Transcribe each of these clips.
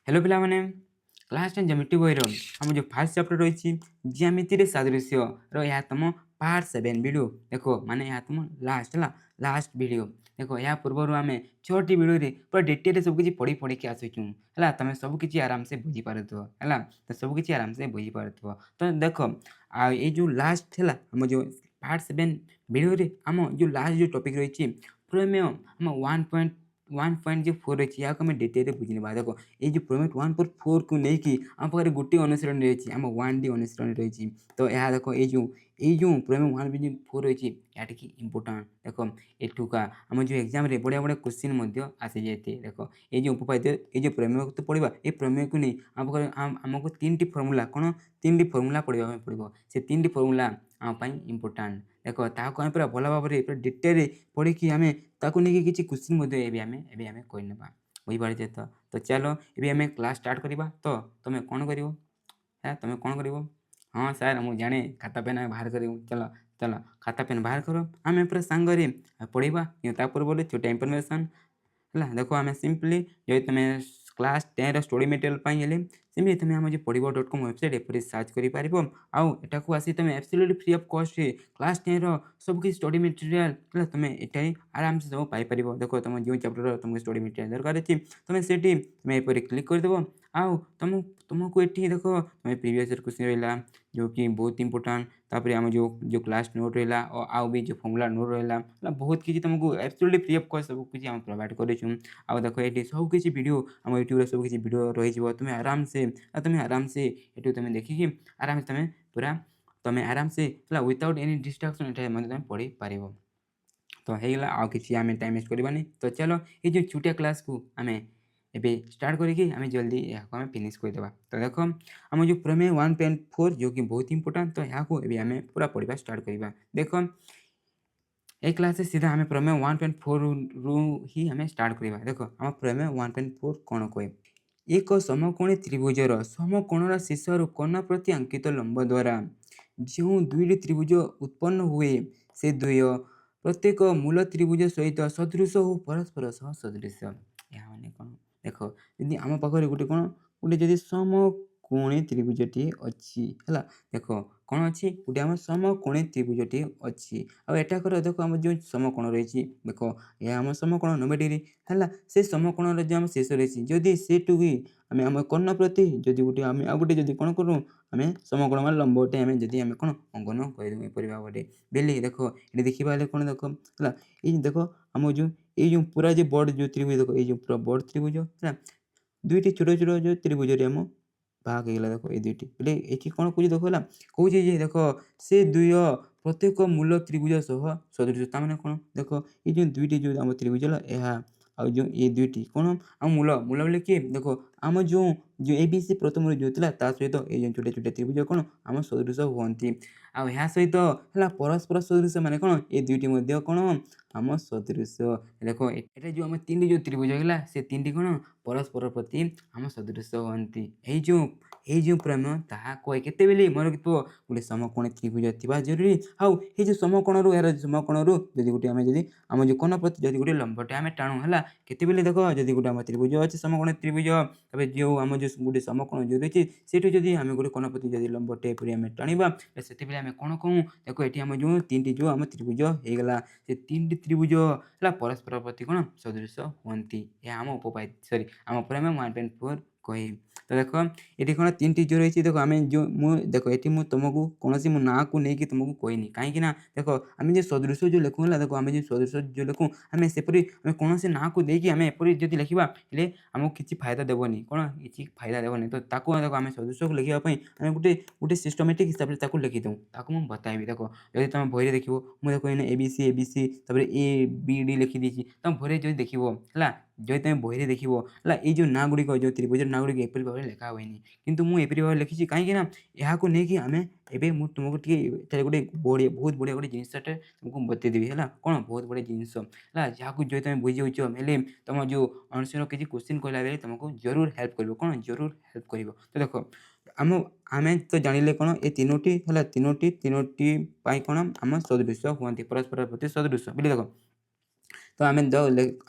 Hello पिलाମାନେ class 10 geometry बहिर आम जो फास्ट चैप्टर रही ज्यामिति रे सादृश्य रो तुम पार्ट 7 वीडियो देखो माने यह तुम लास्ट वीडियो देखो या पूर्व आम 6टी वीडियो रे पूरा डिटेल सब किसी पढ़ी पढ़ी के आसुचु है तुम सब किसी आराम से बुझी पारुथो है तो सब किसी आराम से बुझी पारुथो तो देखो ये जो लास्ट है आम जो पार्ट 7 वीडियो रे आम जो लास्ट जो टॉपिक रही प्रमेय आम 1.4 रही है आम डिटेल बुझी ना देखो ये जो प्रमेय 1.4 को लेकिन आम पाखे गोटे अनुसरण रही आम 1D अनुसरण रही तो यह देखो ये जो प्रमेय 1.4 रही है टी इंपोर्टाट देखो एठुका आम जो एग्जाम रे बढ़िया बढ़िया क्वेश्चन आसी जाए देखो ये जो उपपाद्य ये जो प्रमेय तो पढ़ा ये प्रमेय को नहीं आमको 3टी फर्मूला कौन 3टी फर्मूला पढ़ा पड़ो से 3टी फर्मूला आम इंपोर्टाट देखो ताको आम पूरा भल भाव में डिटेल पढ़ी आम ताको नहीं किसी क्वेश्चन एवं कहीना बुझीपारे तो चलो ये आम क्लास स्टार्ट करवा तो तुम कौन कर तुम कौन कर हाँ सार मुझे जाने खाता पेन बाहर कर चलो चलो खाता पेन बाहर करो आम पूरा सांगे पढ़ा पूर्व छोटा इनफर्मेशन है देखो आम सिंपली जो तुम क्लास 10 स्टडी मटेरियल सेमती तुम आम जो पढ़व.com वेबसाइट एपरी सर्च कर आटा को आसी तुम absolutely free of cost class 10 सब किसी स्टडी मटेरियल है तुम ये आराम से सब पाइपर देखो तुम जो चैप्टर तुमको स्टडी मटेरियल दरकार अच्छी तुम से तुम एपरी क्लिक करदेव आउ तुमको ये देख तुम प्रीवियस क्वेश्चन रहा जो कि बहुत इंपोर्टाट तापर आम जो क्लास नोट रहा और आउ भी जो फॉर्मूला नोट रहा बहुत किसी तुमको एब्सोल्युटली फ्री ऑफ कॉस्ट सब किसी आम प्रोवाइड करूँ आउ देख ये सब किसी वीडियो आम यूट्यूब सब किसी वीडियो रही तुम आराम से ये तुम देखिकी आराम से तुम पूरा तुम आराम से विदाउट एनी डिस्ट्राक्शन तुम पढ़ी पार तो होगा आउ कि आम टाइम वेस्ट करवानी तो चलो ये जो छोटिया क्लास को आम एबे स्टार्ट करके आम जल्दी यहाँ फिनिश करदे तो देख आम जो प्रमेय 1.4 जो कि बहुत इंपोर्टाट तो यहाँ आम पूरा पढ़ा स्टार्ट करवा देख ए क्लास सीधा आम प्रमेय 1.4 रु ही आम स्टार्ट करवा देख आम प्रमेय 1.4 कौन कहे एक समकोणी त्रिभुजर समकोणर शीर्षर कोण प्रति अंकित लंब द्वारा जो दुईटी त्रिभुज उत्पन्न हुए से द्वय प्रत्येक मूल त्रिभुज सहित सदृश हो परस्पर सह सदृश यहाँ मैंने कौन देख यदि आम पाखे गोटे कौन गोटे जदि समकोणी त्रिभुजटी अच्छी है देख कौन अच्छी गोटे आम समकोणी त्रिभुजटी अच्छी आटाकर देख आम जो समकोण रही देख यह आम समकोण 90 डिग्री है से समकोण जो आम शेष रही जदि सेठू आम आम कर्ण प्रति जदि गोटे आम आ गोटे जदि कौन करूँ आम समकोण मान लंबटे आम जदि आम कौन अंकन कर भावे बेले देख ये देखा कौन देख है ये देख आम जो पूरा जो बड़ जो त्रिभुज देख ये पूरा बड़ त्रिभुज है दुईटी छोट छोट जो त्रिभुज आम भाग होगा देख ये दुईटी बोले ये कौन कह देख है कौन देख से दुई प्रत्येक मूल त्रिभुज सह सदृश ताने कौन देख ये जो दुईटी जो आम त्रिभुज है आ जो ये दुईटी कौन आम मूल मूल बोले किए देख आम जो जो ए बी सी प्रथम जो था सहित ये छोटे छोटे त्रिभुज कौन आम सदृश हुए आ सहित है परस्पर सदृश माने कौन ये दुईटी कौन आम सदृश देख ये जो आम 3टी जो त्रिभुज है से 3टी कौन परस्पर प्रति आम सदृश हमें जो प्रमेय ताहा कहे केतेबेले मन रखिथो गोटे समकोणी त्रिभुज थिबा जरूरी आउ ये जो समकोण रु यार समकोण रु जदि गोटे आम जो कोण प्रति जदि गोटे लंबटे आम टाणु है केतेबेले देख जदि गोटे आम त्रिभुज अच्छे समकोणी त्रिभुज तबे जो आम जो गोटे समकोण जो रही सेठू जदि आम गोटे कोण प्रति जदि लंबटे पूरी आम टाणीबा से आम कौन कहूँ देख ये आम जो 3टी जो आम त्रिभुज होगला से 3टी त्रिभुज है परस्पर प्रति कौन सदृश हमें यह आम उपपाद्य सरी आम प्रमेय 1.4 कहे तो देख ये कौन 3टी जो रही देख आम जो देख ये तुमको कौन सी मो ना को लेकिन तुमको कहनी कहीं देख आम जो सदृश जो लिखूँ देख आम जो सदृश जो लिखूँ आम सेपरी आम कौन से ना को लेकिन आम एपरी जब लिखा आमको किसी फायदा देवनी कौन किसी फायदा देवनी तो ताको देख आम सदृश को लिखापी आम गोटे गोटे सिस्टमेटिक हिसाब से लिखी दूँ ताको मुझे बताइबी देख जब तुम बही देख मुझे देख A B C A B D लिखी तुम बही जो देख है जो तुम बही देख है ये जो ना गुड़िक जो त्रिभुज ना गुड़िक एपरी भाव में लिखा हुए किंतु मुझे एपरी भाव लिखी कहीं यहाँ नहीं आम एवं मुझे तुमको टे गोटे बढ़िया बहुत बढ़िया गोटे जिनसटे तुमको बतेदेवी है कौन बहुत बढ़िया जिनस है जहाँ जो तुम बुझे हेले तुम जो अनुसार किसी क्वेश्चन कहला बेले तुमको जरूर हेल्प कर कौन जरूर हेल्प कर तो देख आम आम तो जानिले कौन ये तीनोटी कौन आम सदृश हुए परस्पर प्रति सदृश बोली देख ତ ଆମେ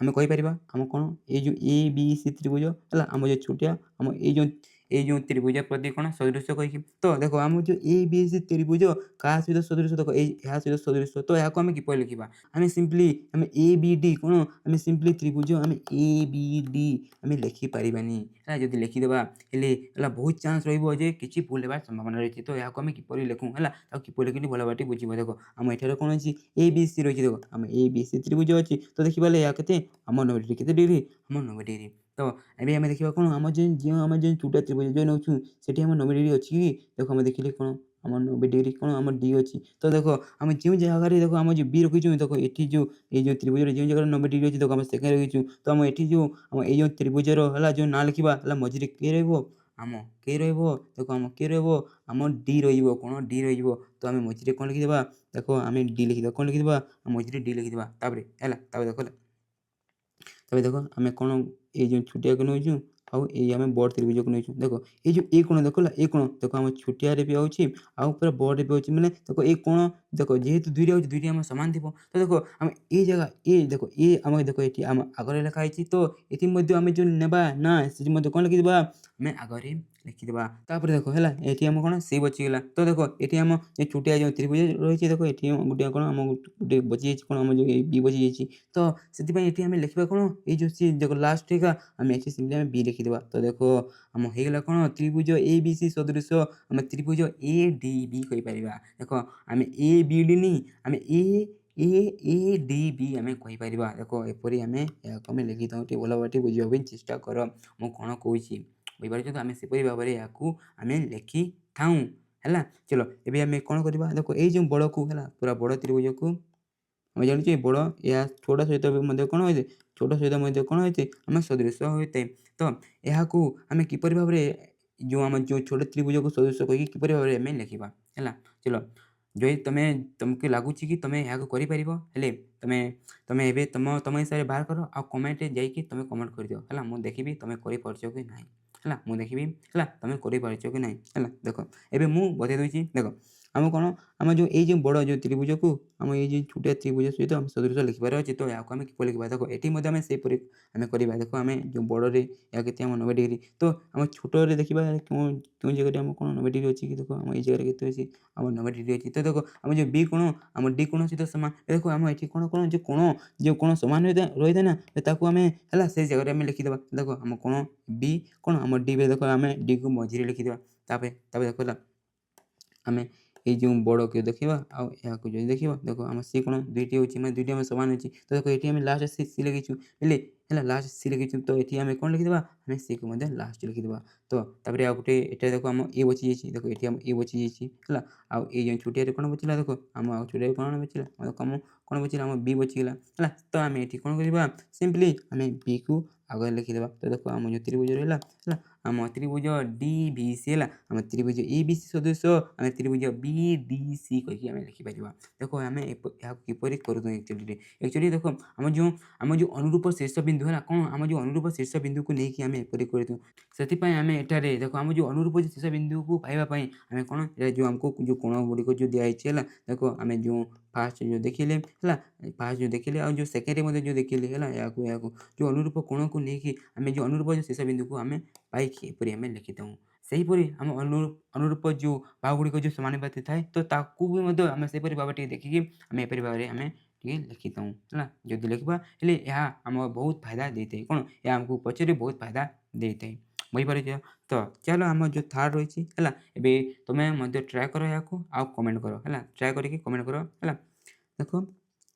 ଆମେ କହିପାରିବା ଆମ କ'ଣ ଏଇ ଯେଉଁ ଏ ବି ସି ତ୍ରିଭୁଜ ହେଲା ଆମ ଯେଉଁ ଛୋଟିଆ ଆମ ଏଇ ଯେଉଁ ତ୍ରିଭୁଜ ପ୍ରତି କ'ଣ ସଦୃଶ୍ୟ କହିକି। ତ ଦେଖ ଆମ ଯେଉଁ ଏ ବି ସି ତ୍ରିଭୁଜ କାହା ସହିତ ସଦୃଶ୍ୟ ଦେଖ ଏହା ସହିତ ସଦୃଶ୍ୟ। ତ ଏହାକୁ ଆମେ କିପରି ଲେଖିବା? ଆମେ ସିମ୍ପଲି ଆମେ ଏ ବି ଡି କ'ଣ ଆମେ ସିମ୍ପଲି ତ୍ରିଭୁଜ ଆମେ ଏ ବି ଡି ଆମେ ଲେଖିପାରିବାନି ହେଲା। ଯଦି ଲେଖିଦେବା ହେଲେ ହେଲା ବହୁତ ଚାନ୍ସ ରହିବ ଯେ କିଛି ଭୁଲ ହେବାର ସମ୍ଭାବନା ରହିଛି। ତ ଏହାକୁ ଆମେ କିପରି ଲେଖୁଁ ହେଲା, ତାକୁ କିପରି ଲେଖିଲେ ଭଲ ଭାବରେ ବୁଝିବ। ଦେଖ ଆମ ଏଠାରେ କ'ଣ ଅଛି ଏ ବି ସି ରହିଛି। ଦେଖ ଆମ ଏ ବି ସି ତ୍ରିଭୁଜ ଅଛି। ତ ଦେଖିବା ହେଲେ ଏହା କେତେ ଆମ 90 ଡିଗ୍ରୀ କେତେ ଡିଗ୍ରୀ ଆମ 90 ଡିଗ୍ରୀ। ତ ଏବେ ଆମେ ଦେଖିବା କ'ଣ ଆମ ଯେଉଁ ଆମେ ଯେଉଁ ଛୋଟିଆ ତ୍ରିଭୁଜ ଯେଉଁ ନେଉଛୁ ସେଠି ଆମ 90 ଡିଗ୍ରୀ ଅଛି କି? ଦେଖ ଆମେ ଦେଖିଲେ କ'ଣ ଆମ 90 ଡିଗ୍ରୀ କ'ଣ ଆମ ଡି ଅଛି। ତ ଦେଖ ଆମେ ଯେଉଁ ଜାଗାରେ ଦେଖ ଆମ ଯେଉଁ ବି ରଖିଛୁ ଦେଖ ଏଠି ଯେଉଁ ଏଇ ଯେଉଁ ତ୍ରିଭୁଜରେ ଯେଉଁ ଜାଗାରେ 90 ଡିଗ୍ରୀ ଅଛି ଦେଖ ଆମେ ସେକେଣ୍ଡ ରଖିଛୁ। ତ ଆମ ଏଠି ଯେଉଁ ଆମ ଏଇ ଯେଉଁ ତ୍ରିଭୁଜର ହେଲା ଯେଉଁ ନାଁ ଲେଖିବା ହେଲା ମଝିରେ କିଏ ରହିବ? ଆମ କେ ରହିବ। ଦେଖ ଆମ କେ ରହିବ ଆମ ଡି ରହିବ। କ'ଣ ଡି ରହିବ। ତ ଆମେ ମଝିରେ କ'ଣ ଲେଖିଦେବା? ଦେଖ ଆମେ ଡି ଲେଖିଦେବା। କ'ଣ ଲେଖିଦେବା? ମଝିରେ ଡି ଲେଖିଦେବା। ତାପରେ ହେଲା ତାପରେ ଦେଖ ତାପରେ ଦେଖ ଆମେ କ'ଣ ଏଇ ଯେଉଁ ଛୋଟିଆକୁ ନେଉଛୁ ଆଉ ଏଇ ଆମେ ବଡ଼ ତ୍ରିଭୁଜକୁ ନେଇଛୁ। ଦେଖ ଏଇ ଯେଉଁ ଏ କୋଣ ଦେଖ ହେଲା ଏ କୋଣ ଦେଖ ଆମ ଛୋଟିଆରେ ବି ଅଛି ଆଉ ପୁରା ବଡ଼ରେ ବି ଅଛି। ମାନେ ଦେଖ ଏ କୋଣ ଦେଖ ଯେହେତୁ ଦୁଇରେ ଅଛି ଦୁଇଟି ଆମ ସମାନ ଥିବ। ତ ଦେଖ ଆମେ ଏ ଜାଗା ଏ ଦେଖ ଏ ଆମ ଦେଖ ଏଠି ଆମ ଆଗରେ ଲେଖା ହେଇଛି। ତ ଏଠି ମଧ୍ୟ ଆମେ ଯେଉଁ ନେବା ନା ସେଠି ମଧ୍ୟ କ'ଣ ଲେଖିଦେବା? ଆମେ ଆଗରେ ଲେଖିଦେବା। ତାପରେ ଦେଖ ହେଲା ଏଠି ଆମ କ'ଣ ସି ବଚିଗଲା। ତ ଦେଖ ଏଠି ଆମ ଏ ଛୋଟିଆ ଯେଉଁ ତ୍ରିଭୁଜ ରହିଛି ଦେଖ ଏଠି ଗୋଟିଏ କ'ଣ ଆମ ଗୋଟେ ବଚିଯାଇଛି କ'ଣ ଆମ ଯେଉଁ ବି ବଚିଯାଇଛି। ତ ସେଥିପାଇଁ ଏଠି ଆମେ ଲେଖିବା କ'ଣ ଏଇ ଯେଉଁ ସି ଦେଖ ଲାଷ୍ଟ ଏକା ଆମେ ଏଠି ସିମ୍ପଲି ଆମେ ବି ଲେଖିଦେବା। ତ ଦେଖ ଆମ ହେଇଗଲା କ'ଣ ତ୍ରିଭୁଜ ଏ ବି ସି ସଦୃଶ ଆମେ ତ୍ରିଭୁଜ ଏ ଡି ବି କହିପାରିବା। ଦେଖ ଆମେ ଏ ବି ଡି ନି ଆମେ ଏ ଡି ବି ଆମେ କହିପାରିବା। ଦେଖ ଏପରି ଆମେ ଏହାକୁ ଆମେ ଲେଖିଥାଉ। ଟିକେ ଭଲ ଭାବରେ ବୁଝିବା ପାଇଁ ଚେଷ୍ଟା କର ମୁଁ କ'ଣ କହୁଛି ବୁଝିପାରୁଛ ତ। ଆମେ ସେପରି ଭାବରେ ଏହାକୁ ଆମେ ଲେଖିଥାଉଁ ହେଲା। ଚଲ ଏବେ ଆମେ କ'ଣ କରିବା? ଦେଖ ଏଇ ଯେଉଁ ବଡ଼କୁ ହେଲା ପୁରା ବଡ଼ ତ୍ରିଭୁଜକୁ ଆମେ ଜାଣିଛୁ ଏ ବଡ଼ ଏହା ଛୋଟ ସହିତ ମଧ୍ୟ କ'ଣ ହୋଇଥାଏ? ଛୋଟ ସହିତ ମଧ୍ୟ କ'ଣ ହୋଇଥାଏ? ଆମେ ସଦୃଶ ହୋଇଥାଏ। ତ ଏହାକୁ ଆମେ କିପରି ଭାବରେ ଯେଉଁ ଆମ ଯେଉଁ ଛୋଟ ତ୍ରିଭୁଜକୁ ସଦୃଶ କହିକି କିପରି ଭାବରେ ଆମେ ଲେଖିବା ହେଲା। ଚଲ ଯଦି ତମକୁ ଲାଗୁଛି କି ତମେ ଏହାକୁ କରିପାରିବ ହେଲେ ତମେ ଏବେ ତମ ହିସାବରେ ବାହାର କର ଆଉ କମେଣ୍ଟରେ ଯାଇକି ତମେ କମେଣ୍ଟ କରିଦିଅ ହେଲା। ମୁଁ ଦେଖିବି ତମେ କରିପାରୁଛ କି ନାହିଁ ହେଲା। ମୁଁ ଦେଖିବି ହେଲା ତମେ କରିପାରୁଛ କି ନାହିଁ ହେଲା। ଦେଖ ଏବେ ମୁଁ ବତେଇ ଦେଉଛି। ଦେଖ ଆମ କ'ଣ ଆମ ଯେଉଁ ଏଇ ଯେଉଁ ବଡ଼ ଯେଉଁ ତ୍ରିଭୁଜକୁ ଆମ ଏଇ ଯେଉଁ ଛୋଟିଆ ତ୍ରିଭୁଜ ସହିତ ଆମେ ସଦୃଶ ଲେଖିବାର ଅଛି। ତ ଏହାକୁ ଆମେ କିପରି ଲେଖିବା? ଦେଖ ଏଠି ମଧ୍ୟ ଆମେ ସେହିପରି ଆମେ କରିବା। ଦେଖ ଆମେ ଯେଉଁ ବଡ଼ରେ ଏହା କେତେ ଆମ 90 ଡିଗ୍ରୀ। ତ ଆମ ଛୋଟରେ ଦେଖିବା କେଉଁ ଜାଗାରେ ଆମ କ'ଣ 90 ଡିଗ୍ରୀ ଅଛି କି? ଦେଖ ଆମ ଏଇ ଜାଗାରେ କେତେ ଅଛି? ଆମ 90 ଡିଗ୍ରୀ ଅଛି। ତ ଦେଖ ଆମ ଯେଉଁ ବି କୋଣ ଆମ ଡି କୋଣ ସହିତ ସମାନ। ଦେଖ ଆମ ଏଠି କ'ଣ ଯେଉଁ କୋଣ ସମାନ ରହିଥାଏ ନା ତାକୁ ଆମେ ହେଲା ସେଇ ଜାଗାରେ ଆମେ ଲେଖିଦେବା। ଦେଖ ଆମ କୋଣ ବି କ'ଣ ଆମ ଡି ଦେଖ ଆମେ ଡିକୁ ମଝିରେ ଲେଖିଦେବା। ତାପରେ ଦେଖ ହେଲା ଆମେ ଏଇ ଯେଉଁ ବଡ଼କୁ ଦେଖିବା ଆଉ ଏହାକୁ ଯଦି ଦେଖିବା ଦେଖ ଆମ ସି କୋଣ ଦୁଇଟି ହେଉଛି ମାନେ ଦୁଇଟି ଆମେ ସମାନ ଅଛି। ତ ଦେଖ ଏଠି ଆମେ ଲାଷ୍ଟ ସି ଲେଖିଛୁ ହେଲେ ହେଲା ଲାଷ୍ଟ ସି ଲେଖିଛୁ। ତ ଏଠି ଆମେ କ'ଣ ଲେଖିଦେବା? ଆମେ ସିକୁ ମଧ୍ୟ ଲାଷ୍ଟ ଲେଖିଦେବା। ତ ତାପରେ ଆଉ ଗୋଟେ ଏଠାରେ ଦେଖ ଆମ ଏ ବଚିଯାଇଛି। ଦେଖ ଏଠି ଆମ ଏ ବଚିଯାଇଛି ହେଲା। ଆଉ ଏଇ ଯେଉଁ ଛୋଟିଆରେ କ'ଣ ବଚିଲା? ଦେଖ ଆମ ଆଉ ଛୋଟିଆରେ କ'ଣ ବଚିଲା? ଦେଖ ଆମ କ'ଣ ବଚିଲା? ଆମ ବି ବଚିଗଲା ହେଲା। ତ ଆମେ ଏଠି କ'ଣ କରିବା? ସିମ୍ପଲି ଆମେ ବିକୁ ଆଗରେ ଲେଖିଦେବା। ତ ଦେଖ ଆମ ଯେଉଁ ତ୍ରିଭୁଜ ରହିଲା ହେଲା ଆମ ତ୍ରିଭୁଜ ଡି ବି ସି ହେଲା ଆମ ତ୍ରିଭୁଜ ଏ ବି ସି ସଦୃଶ ଆମେ ତ୍ରିଭୁଜ ବି ଡି ସି କହିକି ଆମେ ଲେଖିପାରିବା। ଦେଖ ଆମେ ଏହାକୁ କିପରି କରୁଛୁ ଆକ୍ଚୁଆଲି ଦେଖ ଆମ ଯେଉଁ ଅନୁରୂପ ଶୀର୍ଷ ବିନ୍ଦୁ ହେଲା କ'ଣ ଆମ ଯେଉଁ ଅନୁରୂପ ଶୀର୍ଷ ବିନ୍ଦୁକୁ ନେଇକି ଆମେ ଏପରି କରିଥାଉ। ସେଥିପାଇଁ ଆମେ ଏଠାରେ ଦେଖ ଆମ ଯେଉଁ ଅନୁରୂପ ଶୀର୍ଷ ବିନ୍ଦୁକୁ ପାଇବା ପାଇଁ ଆମେ କ'ଣ ଯେଉଁ ଆମକୁ ଯେଉଁ କୋଣ ଗୁଡ଼ିକ ଯେଉଁ ଦିଆହେଇଛି ହେଲା। ଦେଖ ଆମେ ଯେଉଁ ଫାଷ୍ଟ ଯେଉଁ ଦେଖିଲେ ହେଲା ଫାଷ୍ଟ ଯେଉଁ ଦେଖିଲେ ଆଉ ଯେଉଁ ସେକେଣ୍ଡରେ ମଧ୍ୟ ଯେଉଁ ଦେଖିଲେ ହେଲା ଏହାକୁ ଯେଉଁ ଅନୁରୂପ କୋଣକୁ ନେଇକି ଆମେ ଯେଉଁ ଅନୁରୂପ ଶୀର୍ଷ ବିନ୍ଦୁକୁ ଆମେ ପାଇକି ଏପରି ଆମେ ଲେଖିଥାଉ। ସେହିପରି ଆମ ଅନୁରୂପ ଯେଉଁ ବାହୁ ଗୁଡ଼ିକ ଯେଉଁ ସମାନୁପାତି ଥାଏ ତ ତାକୁ ବି ମଧ୍ୟ ଆମେ ସେହିପରି ଭାବରେ ଟିକେ ଦେଖିକି ଆମେ ଏପରି ଭାବରେ ଆମେ ଟିକେ ଲେଖିଥାଉ ହେଲା। ଯଦି ଲେଖିବା ହେଲେ ଏହା ଆମକୁ ବହୁତ ଫାଇଦା ଦେଇଥାଏ। କ'ଣ ଏହା ଆମକୁ ପଛରେ ବହୁତ ଫାଇଦା ଦେଇଥାଏ ବୁଝିପାରୁଛ ତ। ଚାଲ ଆମ ଯେଉଁ ଥାର୍ଡ଼ ରହିଛି ହେଲା ଏବେ ତୁମେ ମଧ୍ୟ ଟ୍ରାଏ କର ଏହାକୁ ଆଉ କମେଣ୍ଟ କର ହେଲା। ଟ୍ରାଏ କରିକି କମେଣ୍ଟ କର ହେଲା। ଦେଖ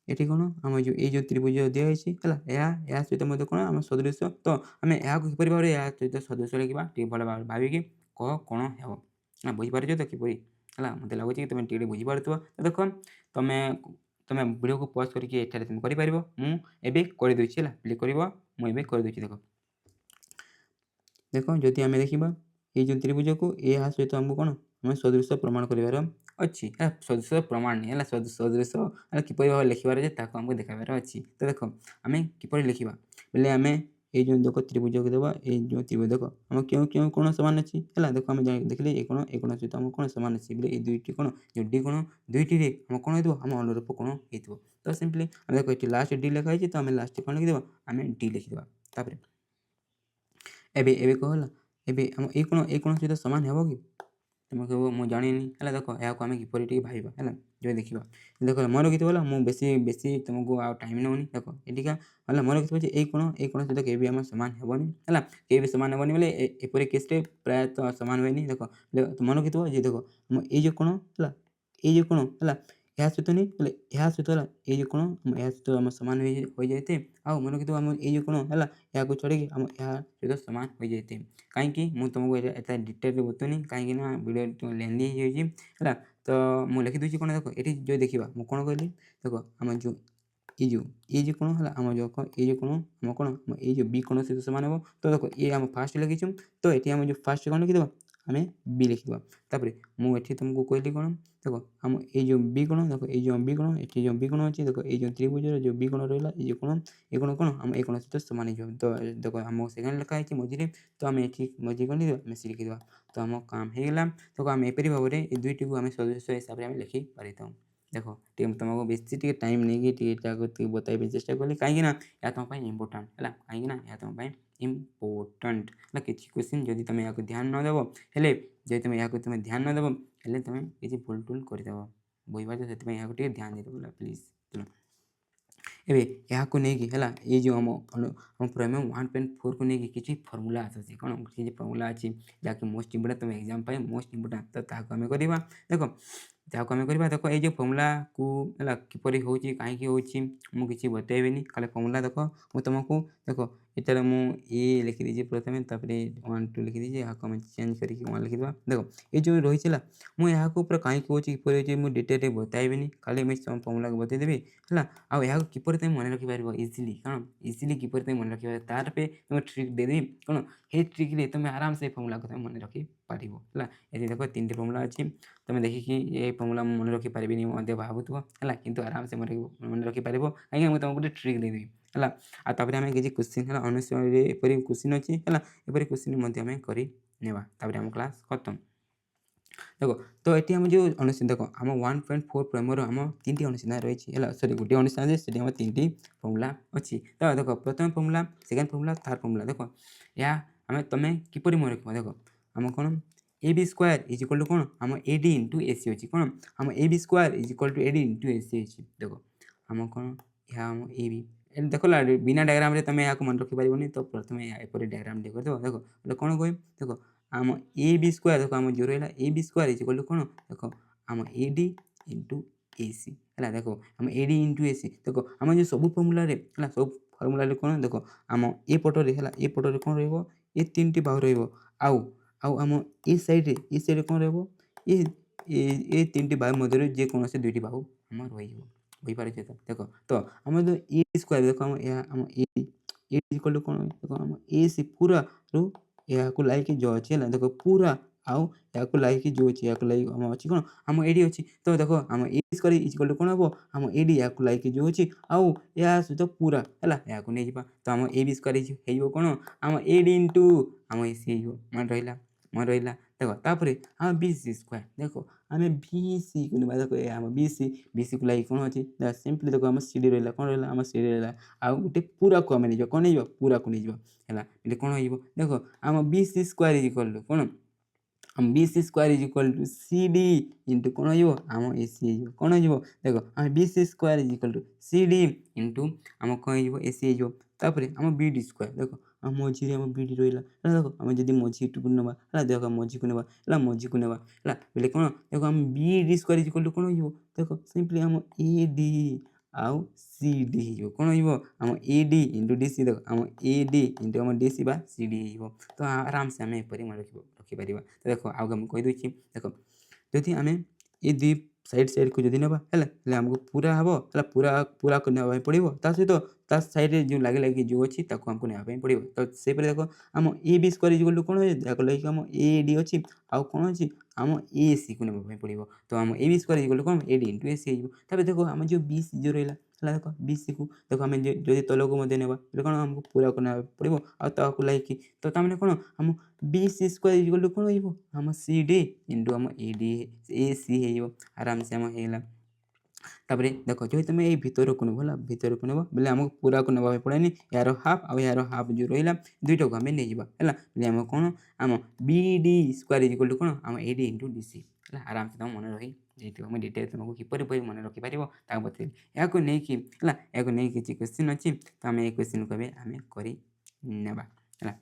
ଏଠି କ'ଣ ଆମ ଏଇ ଯେଉଁ ତ୍ରିଭୁଜ ଦିଆହେଇଛି ହେଲା ଏହା ସହିତ ମଧ୍ୟ କ'ଣ ଆମ ସଦୃଶ। ତ ଆମେ ଏହାକୁ କିପରି ଭାବରେ ଏହା ସହିତ ସଦୃଶ ଲେଖିବା ଟିକେ ଭଲ ଭାବରେ ଭାବିକି କହ କ'ଣ ହେବ ନା ବୁଝିପାରୁଛ ତ କିପରି ହେଲା। ମୋତେ ଲାଗୁଛି କି ତୁମେ ଟିକେ ବୁଝିପାରୁଥିବ। ତ ଦେଖ ତୁମେ ଭିଡ଼ିଓକୁ ପଜ୍ କରିକି ଏଠାରେ ତୁମେ କରିପାରିବ। ମୁଁ ଏବେ କରିଦେଉଛି ହେଲା ପ୍ଲେ କରିବ। ମୁଁ ଏବେ କରିଦେଉଛି। ଦେଖ ଯଦି ଆମେ ଦେଖିବା ଏଇ ଯେଉଁ ତ୍ରିଭୁଜକୁ ଏହା ସହିତ ଆମକୁ କ'ଣ ଆମେ ସଦୃଶ ପ୍ରମାଣ କରିବାର ଅଛି ହେଲା। ସଦୃଶ ପ୍ରମାଣ ନାହିଁ ହେଲା ସଦୃଶ ହେଲା କିପରି ଭାବରେ ଲେଖିବାର ଅଛି ତାକୁ ଆମକୁ ଦେଖାଇବାର ଅଛି। ତ ଦେଖ ଆମେ କିପରି ଲେଖିବା ବୋଲେ ଆମେ এই ଯେଉଁ ଦେଖ ତ୍ରିଭୁଜକୁ ଦେବା ଏଇ ଯେଉଁ ତ୍ରିଭୁଜ ଦେଖ ଆମ କେଉଁ କେଉଁ କୋଣ ସମାନ ଅଛି ହେଲା ଦେଖ ଆମେ ଦେଖିଲେ ଏ କୋଣ ସହିତ ଆମ କୋଣ ସମାନ ଅଛି ବୋଲେ ଏଇ ଦୁଇଟି କୋଣ ଯେଉଁ ଡି କୋଣ ଦୁଇଟିରେ ଆମ କୋଣ ହେଇଥିବ ଆମ ଅନୁରୂପ କୋଣ ହେଇଥିବ। ତ ସିମ୍ପଲି ଆମେ ଦେଖ ଏଠି ଲାଷ୍ଟ ଡି ଲେଖା ହେଇଛି ତ ଆମେ ଲାଷ୍ଟ କ'ଣ ଲେଖିଦେବା ଆମେ ଡି ଲେଖିଦେବା। ତାପରେ ଏବେ ଏବେ କ'ଣ ହେଲା ଏବେ ଆମ ଏଇ କୋଣ ସହିତ ସମାନ ହେବ କି? ତୁମେ କହିବ ମୁଁ ଜାଣିନି ହେଲା ଦେଖ ଏହାକୁ ଆମେ କିପରି ଟିକେ ଭାବିବା ହେଲା ଯଦି ଦେଖିବା ଦେଖ ମନେ ରଖିଥିବ ହେଲା ମୁଁ ବେଶୀ ତୁମକୁ ଆଉ ଟାଇମ୍ ନେଉନି ଦେଖ ଏଠିକା ହେଲା ମନେ ରଖିଥିବ ଯେ ଏଇ କୋଣ ସହିତ କେବେ ବି ଆମ ସମାନ ହେବନି ହେଲା କେବେ ବି ସମାନ ହେବନି ବୋଲେ ଏପରି କେସ୍ରେ ପ୍ରାୟତଃ ସମାନ ହୁଏନି ଦେଖ ମନେ ରଖିଥିବ ଯେ ଦେଖ ଆମ ଏଇ ଯେଉଁ କୋଣ ହେଲା ଏଇ ଯେଉଁ କୋଣ ହେଲା ଏହା ସହିତ ନେଇ ହେଲେ ଏହା ସହିତ ହେଲା ଏଇ ଯେଉଁ କୋଣ ଏହା ସହିତ ଆମ ସମାନ ହୋଇଯାଇଥାଏ ଆଉ ମନେ ରଖିଥିବ ଆମ ଏଇ ଯେଉଁ କୋଣ ହେଲା ଏହାକୁ ଛଡ଼େଇକି ଆମ ଏହା ସହିତ ସମାନ ହୋଇଯାଇଥାଏ। କାହିଁକି ମୁଁ ତୁମକୁ ଏତେ ଡିଟେଲରେ ବତଉନି କାହିଁକି ନା ଭିଡ଼ିଓ ଲେନ୍ଦି ହେଇଯାଇଛି ହେଲା ତ ମୁଁ ଲେଖିଦେଉଛି କ'ଣ ଦେଖ ଏଠି ଯଦି ଦେଖିବା ମୁଁ କ'ଣ କହିଲି ଦେଖ ଆମ ଯେଉଁ ଏଇ ଯେଉଁ କୋଣ ହେଲା ଆମ ଯେଉଁ ଏଇ ଯେଉଁ କୋଣ ଆମ କ'ଣ ଏଇ ଯେଉଁ ବି କୋଣ ସହିତ ସମାନ ହେବ ତ ଦେଖ ଇଏ ଆମ ଫାଷ୍ଟ ଲେଖିଛୁ ତ ଏଠି ଆମ ଯେଉଁ ଫାଷ୍ଟ କ'ଣ ଲେଖିଦେବା ଆମେ ବି ଲେଖିଦେବା। ତାପରେ ମୁଁ ଏଠି ତୁମକୁ କହିଲି କ'ଣ ଦେଖ ଆମ ଏଇ ଯେଉଁ ବି କୋଣ ଦେଖ ଏଇ ଯେଉଁ ବି କୋଣ ଏଠି ଯେଉଁ ବି କୋଣ ଅଛି ଦେଖ ଏଇ ଯେଉଁ ତ୍ରିଭୁଜର ଯେଉଁ ବି କୋଣ ରହିଲା ଏଇ ଯେଉଁ କୋଣ ଏ କୋଣ କ'ଣ ଆମ ଏ କୋଣ ସହିତ ସମାନ ହେଇଯିବ ତ ଦେଖ ଆମ ସେକେଣ୍ଡ ଲେଖା ହେଇଛି ମଝିରେ ତ ଆମେ ଏଠି ମଝିରେ କ'ଣ ଲେଖିଦେବା ଆମେ ସି ଲେଖିଦେବା ତ ଆମ କାମ ହେଇଗଲା। ତ ଆମେ ଏପରି ଭାବରେ ଏ ଦୁଇଟିକୁ ଆମେ ସଦୃଶ ହିସାବରେ ଆମେ ଲେଖିପାରିଥାଉ। ଦେଖ ଟିକେ ତୁମକୁ ବେଶୀ ଟିକେ ଟାଇମ୍ ନେଇକି ଟିକେ ତାକୁ ବତାଇବା ପାଇଁ ଚେଷ୍ଟା କଲି କାହିଁକି ନା ଏହା ତୁମ ପାଇଁ ଇମ୍ପୋର୍ଟାଣ୍ଟ ହେଲା କାହିଁକି ନା ଏହା ତୁମ ପାଇଁ ଇମ୍ପୋର୍ଟାଣ୍ଟ ହେଲା କିଛି କ୍ୱେଶ୍ଚିନ୍ ଯଦି ତୁମେ ଏହାକୁ ଧ୍ୟାନ ନ ଦେବ ହେଲେ ଯଦି ତୁମେ ଏହାକୁ ଧ୍ୟାନ ନ ଦେବ ହେଲେ ତୁମେ କିଛି ଭୁଲ ଟୁଲ କରିଦେବ ବୁଝିପାରୁଛ ସେଥିପାଇଁ ଏହାକୁ ଟିକେ ଧ୍ୟାନ ଦେଇଦେବ ହେଲା ପ୍ଲିଜ୍। ଏବେ ଏହାକୁ ନେଇକି ହେଲା ଏଇ ଯେଉଁ ଆମ ପ୍ରମେୟ 1.4କୁ ନେଇକି କିଛି ଫର୍ମୁଲା ଆସୁଛି କ'ଣ କିଛି ଫର୍ମୁଲା ଅଛି ଯାହାକି ମୋଷ୍ଟ ଇମ୍ପୋର୍ଟାଣ୍ଟ ତୁମ ଏକ୍ଜାମ୍ ପାଇଁ ମୋଷ୍ଟ ଇମ୍ପୋର୍ଟାଣ୍ଟ ତ ତାହାକୁ ଆମେ କରିବା ଦେଖ ଦେଖ ଏଇ ଯେଉଁ ଫର୍ମୁଲାକୁ ହେଲା କିପରି ହେଉଛି କାହିଁକି ହେଉଛି ମୁଁ କିଛି ବତେଇବିନି ଖାଲି ଫର୍ମୁଲା ଦେଖ ମୁଁ ତୁମକୁ ଦେଖ ଏଠାରେ ମୁଁ ଏ ଲେଖିଦେଇଛି ପ୍ରଥମେ ତାପରେ 1 2 ଲେଖିଦେଇଛି ଏହାକୁ ଆମେ ଚେଞ୍ଜ କରିକି 1 ଲେଖିଦେବା ଦେଖ ଏଇ ଯେଉଁ ରହିଛି ହେଲା ମୁଁ ଏହାକୁ ପୁରା କାହିଁକି ହେଉଛି କିପରି ହେଉଛି ମୁଁ ଡିଟେଲରେ ବତାଇବିନି ଖାଲି ମୁଁ ଫର୍ମୁଲାକୁ ବତେଇଦେବି ହେଲା ଆଉ ଏହାକୁ କିପରି ତୁମେ ମନେ ରଖିପାରିବ ଇଜିଲି କ'ଣ ଇଜିଲି କିପରି ତୁମେ ମନେ ରଖିପାରିବ ତାର ପାଇଁ ତୁମେ ଟ୍ରିକ୍ ଦେଇଦେବି କ'ଣ ସେଇ ଟ୍ରିକ୍ରେ ତୁମେ ଆରାମସେ ଏ ଫର୍ମୁଲାକୁ ତୁମେ ମନେ ରଖିପାରିବ ହେଲା ଏଠି ଦେଖ 3ଟି ଫର୍ମୁଲା ଅଛି ତୁମେ ଦେଖିକି ଏ ଫର୍ମୁଲା ମୁଁ ମନେ ରଖିପାରିବିନି ମଧ୍ୟ ଭାବୁଥିବ ହେଲା କିନ୍ତୁ ଆରାମସେ ମନେ ରଖିପାରିବ କାହିଁକି ମୁଁ ତୁମକୁ ଗୋଟେ ଟ୍ରିକ୍ ଦେଇଦେବି ହେଲା ଆଉ ତାପରେ ଆମେ କିଛି କ୍ୱେଶ୍ଚିନ୍ ହେଲା ଅନୁଶୀଳନୀରେ ଏପରି କ୍ୱେଶ୍ଚିନ୍ ଅଛି ହେଲା ଏପରି କ୍ୱେଶ୍ଚିନ୍ ମଧ୍ୟ ଆମେ କରିନେବା ତାପରେ ଆମ କ୍ଲାସ୍ ଖତମ। ଦେଖ ତ ଏଠି ଆମ ଯେଉଁ ଅନୁଶୀଳନ ଦେଖ ଆମ 1.4 ପ୍ରେମର ଆମ 3ଟି ଅନୁଶୀଳନ ରହିଛି ହେଲା ସରି ଗୋଟିଏ ଅନୁଶୀଳନ ଅଛି ସେଠି ଆମ 3ଟି ଫର୍ମୁଲା ଅଛି ତ ଦେଖ ପ୍ରଥମ formula second formula third formula ଦେଖ ଏହା ତୁମେ କିପରି ମନେ ରଖିବ ଦେଖ ଆମ କ'ଣ A B square is equal to कौन आम A D into A C अच्छी कौन आम A B square is equal to A D into A C अच्छी देख आम कौन यह आम ए बी देख बिना डायग्राम रे तुम यहाँ मन रखिपार तो प्रथम एपरी डायग्राम टे कर देख बोले कौन कह देख आम ए बी स्क्वायर देख आम जो रहा A B square is equal to कौन देख आम ए डी इंटू ए सी है देख आम ए डी इंटू ए सी देख आम जो सब फर्मुला सब फर्मुला कौन देख आम ए पटरे है ए पटरे कौन रे 3टी भाग रहा आम ए साइड कौन रहा ये 3टी बाहु मध्य जेकोसी 2टी बाहु आम रहीपर तो देख तो आम जो ए स्क्वायर देख आम ए इक्वल टू कौन देख आम ए सी पूरा रू या लाइक जो अच्छी है देख पूरा आउ या लाइक जो अच्छी या लाइक आम अच्छी कौन आम एडी अच्छी तो देख आम ए स्क्वायर इक्वल टू कौन हम आम एडी या लाइक जो अच्छी आउ या सहित पूरा है या नहीं जा तो आम ए बी स्क्वायर हो कौन आम ए डी इंटू आम ए सी मन रहा मन रहा देख तापर आम बी सी स्क्वायर देख आम बी सी को देख आम बी सी को लगे कौन अच्छी सिंपली देख आम सी डी रहा कौन रहा आम सी डी रहा आउ गोटे पूरा को आम नहीं कौन नहीं पूरा को नहीं है कौन हो देख आम B C square is equal to कौन आम B C square is equal to C D into कौन हो आम ए सी कौन हो देख आम B C square is equal to C D into आम कौन हो ए सी तापर आम बी डी स्क्वायर देख आम मझी आम बी डी रहा देख आम जब मझी टू नवा है देख मझी को ना मझी को नवा है बोले कौन देख आम B D square is equal to कौन हो देख सिंपली आम ए डी आउ सी डी हो कौन हो आम A D into D C देख आम ए डी इंटू आम डी सी बा सी डी हो तो आराम से आम एपरी मन रखिपर तो देख आगे मुझे कहीदे देख जदि आम ये दुई साइड को जब ना आमको पूरा हम है पूरा पूरा करने पड़ो ता सहित ତା ସାଇଡ଼୍ରେ ଯେଉଁ ଲାଗି ଯେଉଁ ଅଛି ତାକୁ ଆମକୁ ନେବା ପାଇଁ ପଡ଼ିବ। ତ ସେହିପରି ଦେଖ ଆମ ଏ B square is equal to କ'ଣ ହୁଏ ଯାହାକୁ ଲାଗି ଆମ ଏ ଡି ଅଛି ଆଉ କ'ଣ ଅଛି ଆମ ଏ ସିକୁ ନେବା ପାଇଁ ପଡ଼ିବ। ତ ଆମ ଏ B square is equal to କ'ଣ A D into A C ହେଇଯିବ। ତାପରେ ଦେଖ ଆମ ଯେଉଁ ବି ସି ଯେଉଁ ରହିଲା ହେଲା ଦେଖ ବି ସିକୁ ଦେଖ ଆମେ ଯଦି ତଳକୁ ମଧ୍ୟ ନେବା ହେଲେ କ'ଣ ଆମକୁ ପୁରାକୁ ନେବାକୁ ପଡ଼ିବ ଆଉ ତାହାକୁ ଲାଗିକି ତ ତା'ମାନେ କ'ଣ ଆମ B C square is equal to କ'ଣ ହେଇଯିବ ଆମ ସି ଡି ଇଣ୍ଟୁ ଆମ ଏ ଡି ଏ ସି ହେଇଯିବ। ଆରାମସେ ଆମ ହେଇଗଲା। ତାପରେ ଦେଖ ଯଦି ତୁମେ ଏଇ ଭିତରକୁ ନେବ ହେଲା ଭିତରକୁ ନେବ ବୋଲେ ଆମକୁ ପୁରାକୁ ନେବା ପାଇଁ ପଡ଼େନି ୟାର ହାଫ୍ ଆଉ ୟାର ହାଫ୍ ଯେଉଁ ରହିଲା ଦୁଇଟାକୁ ଆମେ ନେଇଯିବା ହେଲା ବୋଲେ ଆମ କ'ଣ ଆମ B D square is equal to କ'ଣ ଆମ A D into D C ହେଲା। ଆରାମସେ ତୁମ ମନେ ରହିଯାଇଥିବ। ମୁଁ ଡିଟେଲ୍ ତୁମକୁ କିପରି ମନେ ରଖିପାରିବ ତାକୁ ବତେଇଲି। ଏହାକୁ ନେଇକି ହେଲା ଏହାକୁ ନେଇକି କିଛି କ୍ୱେଶ୍ଚିନ୍ ଅଛି ତ ଆମେ ଏଇ କ୍ୱେଶ୍ଚିନ୍କୁ ଏବେ ଆମେ କରି ନେବା ହେଲା।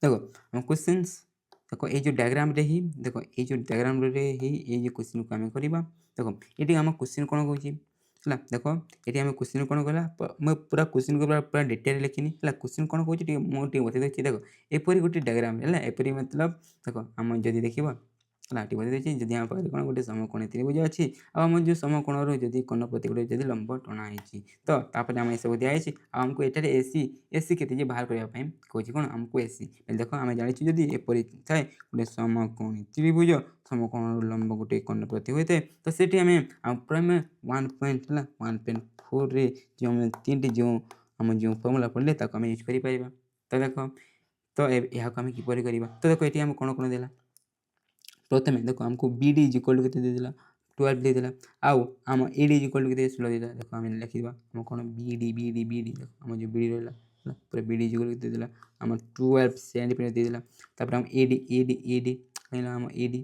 ଦେଖ ଆମ କ୍ୱେଶ୍ଚିନ୍ସ ଦେଖ ଏଇ ଯେଉଁ ଡାଇଗ୍ରାମରେ ହିଁ ଦେଖ ଏଇ ଯେଉଁ ଡାଇଗ୍ରାମରେ ହିଁ ଏଇ ଯେଉଁ କ୍ୱେଶ୍ଚିନ୍କୁ ଆମେ କରିବା। ଦେଖ ଏଠି ଆମ କ୍ୱେଶ୍ଚିନ୍ କ'ଣ କହୁଛି ହେଲା ଦେଖ ଏଠି ଆମେ କ୍ୱେଶ୍ଚିନ୍ କ'ଣ କଲା ମୁଁ ପୁରା କ୍ୱେଶ୍ଚିନ୍କୁ ପୁରା ଡିଟେଲ୍ ଲେଖିନି ହେଲା। କ୍ୱେଶ୍ଚିନ୍ କ'ଣ କହୁଛି ଟିକେ ମୁଁ ଟିକେ ବତେଇ ଦେଉଛି। ଦେଖ ଏପରି ଗୋଟେ ଡାଇଗ୍ରାମ ହେଲା ଏପରି ମତଲବ ଦେଖ ଆମ ଯଦି ଦେଖିବ ହେଲା ଏଠି ବତେଇ ଦେଇଛି ଯଦି ଆମ ପାଖରେ କ'ଣ ଗୋଟେ ସମକୋଣୀ ତ୍ରିଭୁଜ ଅଛି ଆଉ ଆମ ଯେଉଁ ସମକୋଣରୁ ଯଦି କୋଣ ପ୍ରତି ଗୋଟେ ଯଦି ଲମ୍ବ ଟଣା ହେଇଛି ତ ତାପରେ ଆମେ ଏସବୁ ଦିଆହେଇଛି ଆଉ ଆମକୁ ଏଠାରେ ଏସି କେତେ ଯେ ବାହାର କରିବା ପାଇଁ କହୁଛି କ'ଣ ଆମକୁ ଏସି ଦେଖ ଆମେ ଜାଣିଛୁ ଯଦି ଏପରି ଥାଏ ଗୋଟେ ସମକୋଣୀ ତ୍ରିଭୁଜ ସମକୋଣରୁ ଲମ୍ବ ଗୋଟେ କୋଣ ପ୍ରତି ହୋଇଥାଏ ତ ସେଠି ଆମେ ପ୍ରଥମେ 1 ହେଲା 1.4ରେ ଯେଉଁ ଆମେ ତିନିଟି ଯେଉଁ ଆମ ଯେଉଁ ଫର୍ମୁଲା ପଢ଼ିଲେ ତାକୁ ଆମେ ୟୁଜ୍ କରିପାରିବା। ତ ଦେଖ ତ ଏହାକୁ ଆମେ କିପରି କରିବା ତ ଦେଖ ଏଠି ଆମେ କ'ଣ ଦେଲା ପ୍ରଥମେ ଦେଖ ଆମକୁ B D is equal to କେତେ ଦେଇଦେଲା 12 ଦେଇଦେଲା ଆଉ ଆମ A D is equal to କେତେ 16 ଦେଇଦେଲା। ଦେଖ ଆମେ ଲେଖିବା ଆମ କ'ଣ ବି ଡି ଦେଖ ଆମ ଯେଉଁ ବି ଡି ରହିଲା ହେଲା ପୁରା B D is equal to କେତେ ଦେଇଦେଲା ଆମ 12 ସେଣ୍ଟିମିଟର ଦେଇଦେଲା। ତାପରେ ଆମ ଏ ଡି କହିଲା ଆମ ଏ ଡି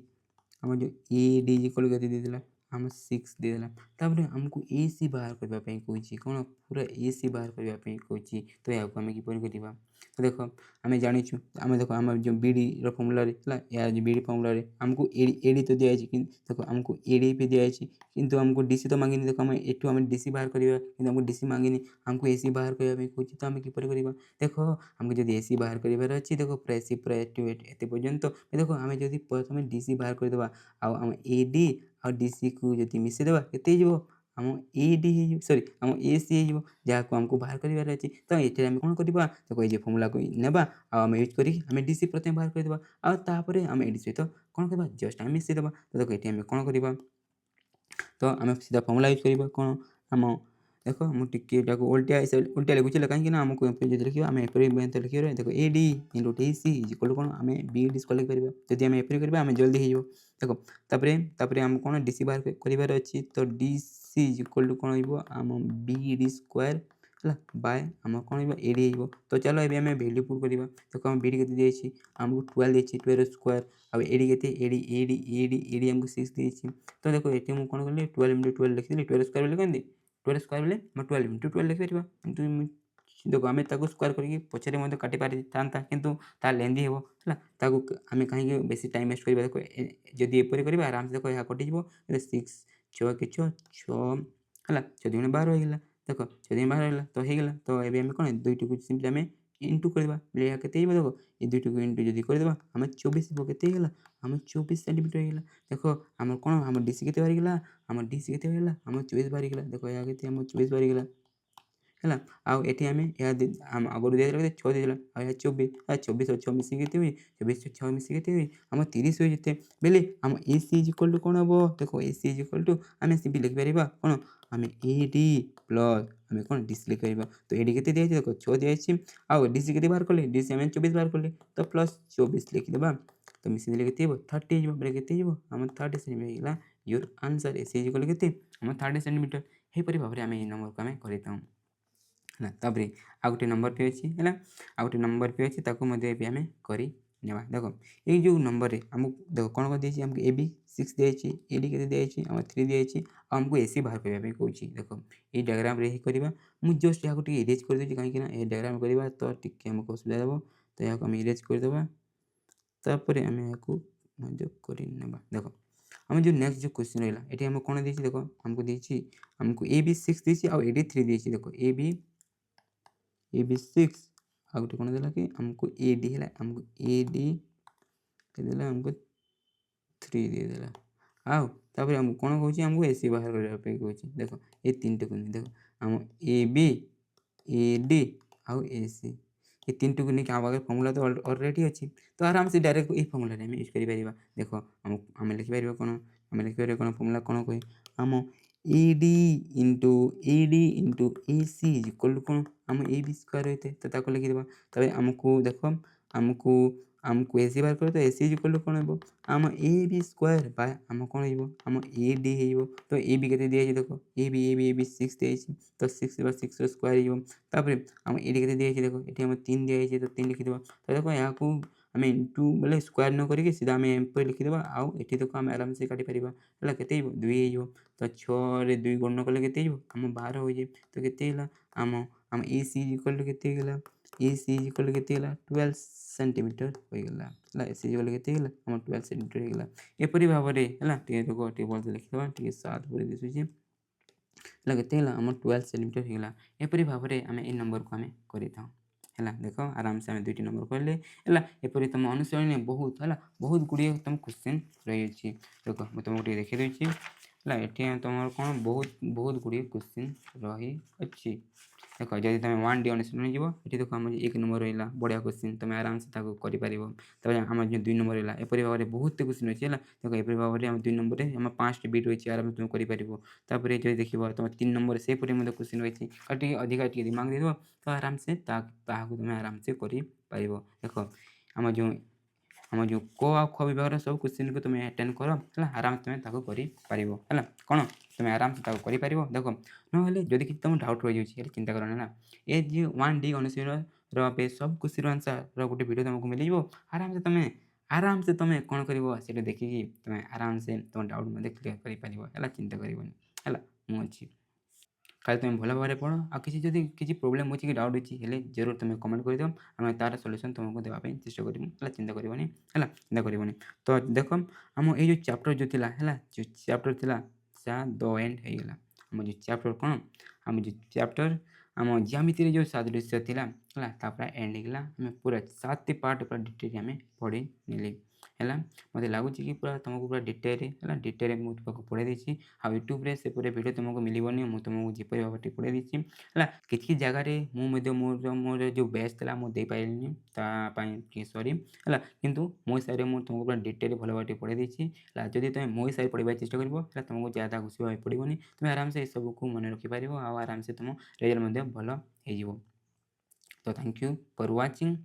ଆମ ଯେଉଁ A D is equal to କେତେ ଦେଇଦେଲା ଆମ 6 ଦେଇଦେଲା। ତାପରେ ଆମକୁ ଏ ସି ବାହାର କରିବା ପାଇଁ କହୁଛି କ'ଣ ପୁରା ଏ ସି ବାହାର କରିବା ପାଇଁ କହୁଛି ତ ଏହାକୁ ଆମେ କିପରି କରିବା ତ ଦେଖ ଆମେ ଜାଣିଛୁ ଆମେ ଦେଖ ଆମର ଯେଉଁ ବିଡ଼ିର ଫର୍ମୁଲାରେ ହେଲା ଏହା ଯେଉଁ ବିଡ଼ି ଫର୍ମୁଲାରେ ଆମକୁ ଏ ଡି ତ ଦିଆଯାଇଛି କିନ୍ତୁ ଦେଖ ଆମକୁ ଏ ଡି ବି ଦିଆଯାଇଛି କିନ୍ତୁ ଆମକୁ ଡି ସି ତ ମାଗିନି। ଦେଖ ଆମେ ଏଠୁ ଆମେ ଡି ସି ବାହାର କରିବା କିନ୍ତୁ ଆମକୁ ଡି ସି ମାଗିନି ଆମକୁ ଏ ସି ବାହାର କରିବା ପାଇଁ କହୁଛି ତ ଆମେ କିପରି କରିବା ଦେଖ ଆମକୁ ଯଦି ଏ ସି ବାହାର କରିବାର ଅଛି ଦେଖ ପୁରା ଏ ସି ପୁରା ଏଠୁ ଏତେ ପର୍ଯ୍ୟନ୍ତ ଦେଖ ଆମେ ଯଦି ପ୍ରଥମେ ଡି ସି ବାହାର କରିଦେବା ଆଉ ଆମ ଏ ଡି ଆଉ ଡି ସିକୁ ଯଦି ମିଶାଇଦେବା କେତେ ହେଇଯିବ ଆମ ଏ ଡି ହେଇଯିବ ସରି ଆମ ଏ ସି ହେଇଯିବ ଯାହାକୁ ଆମକୁ ବାହାର କରିବାର ଅଛି। ତ ଏଠାରେ ଆମେ କ'ଣ କରିବା ଦେଖ ଏଇ ଯେ ଫର୍ମୁଲାକୁ ନେବା ଆଉ ଆମେ ୟୁଜ୍ କରିକି ଆମେ ଡି ସି ପ୍ରଥମେ ବାହାର କରିଦେବା ଆଉ ତାପରେ ଆମେ ଏ ଡି ସହିତ କ'ଣ କରିବା ଜଷ୍ଟ ଆମେ ମିଶାଇଦେବା। ତ ଦେଖ ଏଠି ଆମେ କ'ଣ କରିବା ତ ଆମେ ସିଧା ଫର୍ମୁଲା ୟୁଜ୍ କରିବା କ'ଣ ଆମ ଦେଖ ମୁଁ ଟିକେ ଏଟାକୁ ଓଲଟିଆ ଲେଖୁଛି କାହିଁକିନା ଆମକୁ ଏପରି ଯଦି ଲେଖିବା ଆମେ ଏପରି ଲେଖିବା ଦେଖ A D into D C is equal to କ'ଣ ଆମେ ବି ଡି ସ୍କୋୟାର ଲେଖିପାରିବା ଯଦି ଆମେ ଏପରି କରିବା ଆମେ ଜଲ୍ଦି ହେଇଯିବ। ଦେଖ ତାପରେ ଆମକୁ କ'ଣ ଡି ସି ବାହାର କରିବାର ଅଛି ତ D C is equal to କ'ଣ ହେଇଯିବ ଆମ ବି ଡି ସ୍କୋୟାର ହେଲା ବାଏ ଆମର କ'ଣ ହେଇଯିବ ଏ ଡି ହେଇଯିବ। ତ ଚାଲ ଏବେ ଆମେ ଭ୍ୟାଲ୍ୟୁ ପୁଟ୍ କରିବା ଦେଖ ଆମ ବି ଡି କେତେ ଦେଇଛି ଆମକୁ 12 ଦେଇଛି 12 ସ୍କୋୟାର ଆଉ ଏ ଡି କେତେ ଏ ଡି ଆମକୁ 6 ଦେଇଛି। ତ ଦେଖ ଏଠି ମୁଁ କ'ଣ କଲି 12 ଇଣ୍ଟୁ 12 ଲେଖିଦେଲି 12 ସ୍କୋୟାର ବୋଲି କେମିତି 12 ସ୍କୋୟାର ବେଲେ ଆମେ 12 ଇଣ୍ଟୁ 12 ଲେଖିପାରିବା କିନ୍ତୁ ଦେଖ ଆମେ ତାକୁ ସ୍କୋୟାର କରିକି ପଛରେ ମଧ୍ୟ କାଟି ପାରିଥାନ୍ତା କିନ୍ତୁ ତାହା ଲେନ୍ଦି ହେବ ହେଲା ତାକୁ ଆମେ କାହିଁକି ବେଶୀ ଟାଇମ୍ ୱେଷ୍ଟ କରିବା। ଦେଖ ଯଦି ଏପରି କରିବା ଆରାମସେ ଦେଖ ଏହା କଟିଯିବ 6 6 କି 6 ହେଲା 6 ଦୁଗୁଣେ 12 ହେଇଗଲା। ଦେଖ 6 ଦୁଗୁଣେ 12 ହେଇଗଲା ତ ହେଇଗଲା ତ ଏବେ ଆମେ କ'ଣ ଦୁଇଟିକୁ ସିମ୍ପଲି ଆମେ ଇଣ୍ଟୁ କରିବା ବୋଲେ ଏହା କେତେ ହେଇଯିବ ଦେଖ ଏ ଦୁଇଟିକୁ ଇଣ୍ଟୁ ଯଦି କରିଦେବା ଆମେ 24 ହେବ କେତେ ହେଇଗଲା ଆମ 24 ସେଣ୍ଟିମିଟର ହେଇଗଲା। ଦେଖ ଆମର କ'ଣ ଆମ ଡି ସି କେତେ ବାହାରିଗଲା ଆମ ଡି ସି କେତେ ବାହାରିଗଲା ଆମ 24 ବାହାରିଗଲା। ଦେଖ ଏହା କେତେ ଆମ 24 ବାହାରିଗଲା ହେଲା ଆଉ ଏଠି ଆମେ ଏହା ଆମ ଆଗରୁ ଦିଆଯାଇଥିଲା କେତେ 6 ଦେଇଦେଲା ଆଉ ଏହା 24 ଆଉ 24 ଆଉ 6 ମିଶିକି କେତେ ହୁଏ 24 6 ମିଶିକି କେତେ ହୁଏ ଆମ 30 ହୁଏ ଯେତେ ବେଲେ ଆମ A C is equal to କ'ଣ ହେବ ଦେଖ A C is equal to ଆମେ ସିମ୍ପଲି ଲେଖିପାରିବା କ'ଣ ଆମେ ଏ ଡି ପ୍ଲସ୍ ଆମେ କ'ଣ ଡି ସି ଲେଖିପାରିବା। ତ ଏ ଡି କେତେ ଦିଆଯାଇଛି ଦେଖ 6 ଦିଆଯାଇଛି ଆଉ ଡି ସି କେତେ ବାହାର କଲେ ଡି ସି ଆମେ 24 ବାହାର କଲେ ତ ପ୍ଲସ୍ 24 ଲେଖିଦେବା ତ ମିଶିଦେଲେ କେତେ ହେବ 30 ହେଇଯିବ ବେଲେ କେତେ ହେଇଯିବ ଆମ 30 ସେଣ୍ଟିମିଟର ହେଇଗଲା your answer A C is equal to କେତେ ଆମ 30 ସେଣ୍ଟିମିଟର। ଏହିପରି ଭାବରେ ଆମେ ଏହି ନମ୍ବରକୁ ଆମେ କରିଥାଉ ହେଲା। ତାପରେ ଆଉ ଗୋଟେ ନମ୍ବର ବି ଅଛି ହେଲା ଆଉ ଗୋଟେ ନମ୍ବର ବି ଅଛି ତାକୁ ମଧ୍ୟ ଏବେ ଆମେ କରି ନେବା। ଦେଖ ଏଇ ଯେଉଁ ନମ୍ବରରେ ଆମକୁ ଦେଖ କ'ଣ ଦିଆଯାଇଛି ଆମକୁ ଏ ବି 6 ଦିଆଯାଇଛି ଏ ଡି କେତେ ଦିଆଯାଇଛି ଆମ 3 ଦିଆଯାଇଛି ଆଉ ଆମକୁ ଏ ସି ବାହାର କରିବା ପାଇଁ କହୁଛି। ଦେଖ ଏଇ ଡାଇଗ୍ରାମରେ ହିଁ କରିବା ମୁଁ ଜଷ୍ଟ ଏହାକୁ ଟିକେ ଇରେଜ୍ କରିଦେଉଛି କାହିଁକିନା ଏ ଡାଇଗ୍ରାମ କରିବା ତ ଟିକେ ଆମକୁ ଅସୁବିଧା ହେବ ତ ଏହାକୁ ଆମେ ଇରେଜ୍ କରିଦେବା ତାପରେ ଆମେ ଏହାକୁ ମଧ୍ୟ କରି ନେବା। ଦେଖ ଆମେ ଯେଉଁ ନେକ୍ସଟ ଯେଉଁ କ୍ୱେଶ୍ଚିନ୍ ରହିଲା ଏଠି ଆମକୁ କ'ଣ ଦେଇଛି ଦେଖ ଆମକୁ ଦେଇଛି ଆମକୁ ଏ ବି 6 ଦେଇଛି ଆଉ ଏ ଡି 3 ଦେଇଛି। ଦେଖ ଏ ବି 6 ଆଉ ଗୋଟେ କ'ଣ ଦେଲା କି ଆମକୁ ଏ ଡି ହେଲା ଆମକୁ ଏ ଡି ଦେଲା ଆମକୁ 3 ଦେଇଦେଲା ଆଉ ତାପରେ ଆମକୁ କ'ଣ କହୁଛି ଆମକୁ ଏ ସି ବାହାର କରିବା ପାଇଁ କହୁଛି। ଦେଖ ଏ ତିନିଟାକୁ ଦେଖ आम ए बी ए डी आउ ए सी ये तीन टुकु नहीं आम पाखे फर्मूला तो ऑलरेडी अच्छी तो आराम से डायरेक्ट ये फर्मूला आम यूज कर देख आम लिखिपर कौन आम लिखिपर कौन फर्मूला कौन कहे आम A D into A C is equal to कौन आम ए बी स्क्वायर होते तो ताको लिखिदेबा तबे आमको देख आमको आमको ए सी बाहर कर तो ए सी इज इक्वल टू कौन हो आम ए बी स्क्वायर बाय आम कौन हो आम ए डी हो तो ए बी के दिखाई देख ए बी 6 दिखाई तो 6 स्क्वायर होपर आम ए डी के दिखाई देख ये आम 3 दिखाई तो 3 लिखिदेबा तो देखो यहाँ आम इंटू बोले स्क्वायर न करके सीधा आम एम लिखिदेबा आउ ये देखो आम आराम से काटिपर है के 2 हो तो 6 रे 2 गणना कले के आम 12 हो जाए तो के आम आम ए सी इक्वल टू के ए सी इक्वल टू के 12 सेंटीमीटर हो गला है सी इक्वल के आम 12 सेंटीमीटर हो गला एपरी भाव में है देखो भलसे लिखिदेबा टे 7 पर दिशुचे है के आम 12 सेंटीमीटर हो गला एपरी भाव में आम ए नंबर को आम करता है देख आराम से आम 2टी नंबर कले है एपरी तुम अनुसरण बहुत है बहुत गुड़िए तुम क्वेश्चन रही देख मुझे तुमको देखी देती है ये तुम कौन बहुत बहुत गुड़िए क्वेश्चन रही अच्छी देख जब तुम 1D अनुसरण जीव ये देख आम 1 नंबर रहा बढ़िया क्वेश्चन तुम आराम से कर आम जो 2 नंबर रहा एपरी भाव में बहुत क्वेश्चन अच्छी है देख एपरी भाव में आम 2 नंबर आम 5टी बिट रही आराम तुम कर देख तुम 3 नंबर से क्वेश्चन रही अधिका दिमाग दे तो आराम से तुम आराम से कर देख आम जो क आ ख विभाग सब क्वेश्चन को तुम अटेंड कर आराम से तुम कर कौन तुम आराम से कर देख ना जदि कि तुम डाउट रही जाए चिंता करना ना ये जो 1D अनुशीलन सब क्वेश्चन आंसर गोटे वीडियो तुमको मिल आराम से तुम कौन कर देखिकी तुम आराम से तुम डाउट मत क्लीयर कर चिंता कर मुझे खाली तुम भल भाव पढ़ आ किसी जदि किसी प्रोब्लेम अच्छी डाउट अच्छी जरूर तुम कमेंट कर दियो आम तार सल्यूशन तुमको देवाई चेष्टा करूँ चिंता करनी है चिंता करनी तो देख आम ये जो चैप्टर जो थी है जो चैप्टर थी द एंड होगा आम जो चैप्टर कौन आम जो चैप्टर आम ज्यामिति जो सादृश्य थी है एंड होगा आम पूरा 7टी पार्ट पूरा डिटेल आम पढ़ी नेली है मत लगुच कि पूरा तुमको पूरा डिटेल मुझे तुमको पढ़े देती आ यूट्यूब से पूरे वीडियो तुमको मिलनी मुझे तुमको जीपरी भाव पढ़े देती है कि जगार मोर मोर जो बेस्ट था मुझे पारे सॉरी है किंतु मो हिसाब से मुझे तुमको पूरा डिटेल भल भाव पढ़े देती जब तुम मो हिसाब से पढ़ा चेष्टा कर तुमको ज़्यादा घुस पड़ोनी तुम आराम से सब को मन रखिपर आराम से तुम रिजल्ट भल हो तो थैंक यू फॉर वाचिंग।